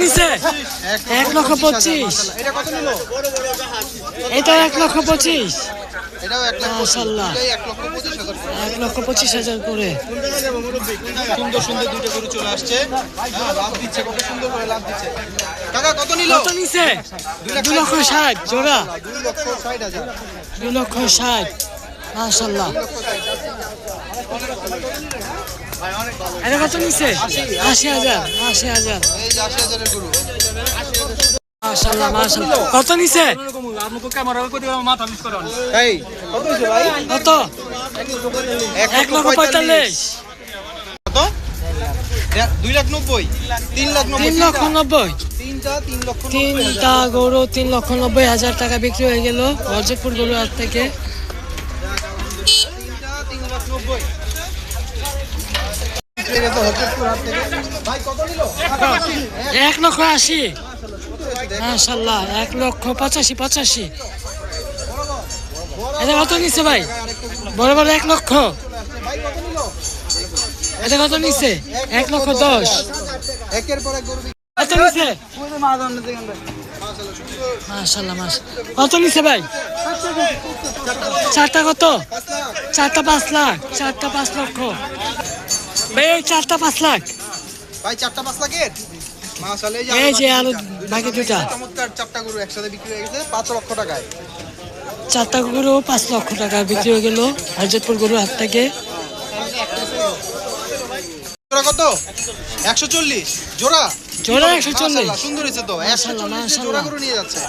নিছে 1,25,000। এটা কত নিল? এটা 1,25,000। এটাও 1 লাখ মাশাআল্লাহ। 1,25,000 করে। 1,25,000 করে। সুন্দর সুন্দর দুটো গরু চলে আসছে। লাভ দিচ্ছে, কত সুন্দর করে লাভ দিচ্ছে। কাকা কত নিল? কত নিছে? 2,60,000 জোড়া। 2,60,000। 2,60,000 মাশাআল্লাহ। এটা কত নিছে? 80,000। 80,000 এই যে 80,000 এর গরু। মাশাআল্লাহ মাশাআল্লাহ। কত নিছে? এই কত হইছে ভাই? কত? 1,45,000। কত? 2,90,000 3,90,000 3,90,000। তিনটা 3,90,000 তিনটা গরু 3,90,000 টাকা বিক্রি হয়ে গেল হরজতপুর গরু হাট থেকে। তিনটা 3,90,000 বিক্রি গেছে হরজতপুর হাট থেকে। ভাই কত নিল? 1,80,000 মাশাআল্লাহ। 1,85,000। এটা কত নিচ্ছে ভাই? বড় বড় 1 লক্ষ। ভাই কত নিল? এটা কত নিচ্ছে? 1,10,000। একের পর এক গরু কত নিচ্ছে? মাশাআল্লাহ মাশাআল্লাহ মাশাআল্লাহ। কত নিচ্ছে ভাই? চারটা কত? চারটা 5 লাখ। চারটা 5 লক্ষ। ভাই এই চারটা 5 লাখ। ভাই চারটা 5 লাখের মাশাআল্লাহ। এই যে আলু বাকি দুটা। চমৎকার চারটা গরু একসাথে বিক্রি হয়ে গেছে 5 লক্ষ টাকায়। চারটা গরু 5 লক্ষ টাকা বিক্রি হয়ে গেল হরজতপুর গরু হাট থেকে। জোড়া কত? 140 জোড়া। জোড়া 140। মাশাআল্লাহ, সুন্দর হয়েছে তো। 140 মাশাআল্লাহ। জোড়া গরু নিয়ে যাচ্ছে,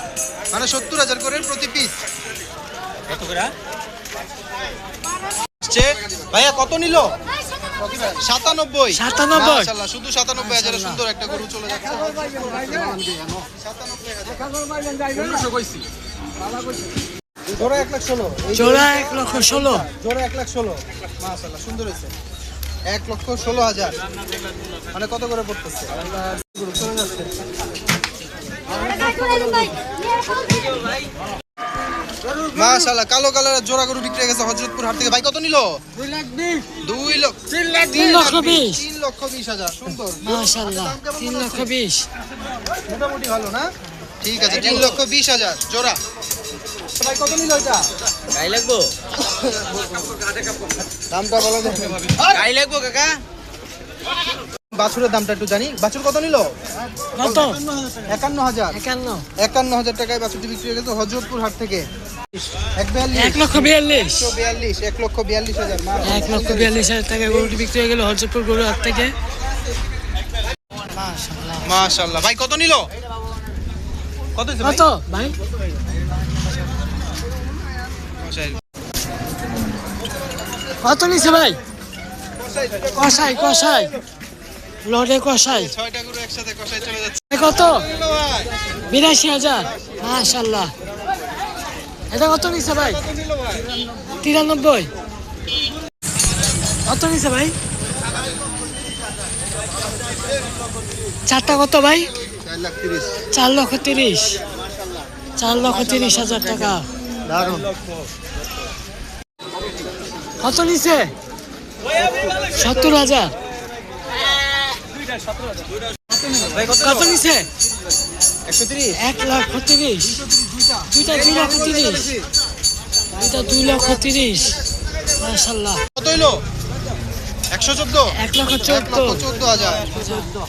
মানে 70,000 করে প্রতি পিস। কত করে? ভাইয়া কত নিল? 97। 97। মাশাআল্লাহ, শুধু 97,000 সুন্দর একটা গরু চলে যাচ্ছে। 97,000 জোড়া 1,16,000। জোড়া 1,16,000। জোড়া 1,16,000। মাশাআল্লাহ, সুন্দর হয়েছে। 1,16,000 মানে কত করে পড়তেছে? গরু চলে যাচ্ছে। মাশাআল্লাহ, কালো কালারের জোড়া গরু বিক্রি হয়ে গেছে হযরতপুর হাট থেকে। ভাই কত নিল? 3,20,000 সুন্দর। মাশাআল্লাহ 3,20,000। মোটামুটি ভালো না? ঠিক আছে, 3,20,000 জোড়া। তো ভাই কত নিল এটা? গাই লাগবো? দামটা বলা যাবে? গাই লাগবো কাকা? বাছুরের দামটা একটু জানি। বাছুর কত নিল? কত? 51,000। 51। 51,000 টাকায় বাছুরটি বিক্রি হয়ে গেছে হযরতপুর হাট থেকে। 1,42,000। 1,42,000। 1,42,000 টাকা গরুটি বিক্রি হয়ে গেল হরজতপুর গরু হাট থেকে। মাশাআল্লাহ। মাশাআল্লাহ। ভাই কত নিল? কত হইছে ভাই? কত ভাই? কত নিছে ভাই? কষাই কষাই লড়ে কষাই। 6টা গরু একসাথে কষায় চলে যাচ্ছে। কত? নিল ভাই? 82,000। মাশাআল্লাহ। এটা কত নিছে ভাই? কত নিল ভাই? 93। কত নিছে ভাই? চারটা কত ভাই? 4,30,000। 4,30,000। 4,30,000 টাকা। দারুন। কত নিছে? 70,000। কত নিছে? 130। 1,30,000। দুইটা 2,30,000। দুইটা 2,30,000। মাশাআল্লাহ। কত হইলো? 114। 1,14,000। 1,14,000।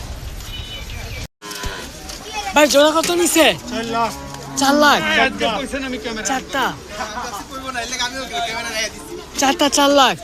ভাই জোড়া কত নিছে? 4 লাখ। চারটা 4 লাখ।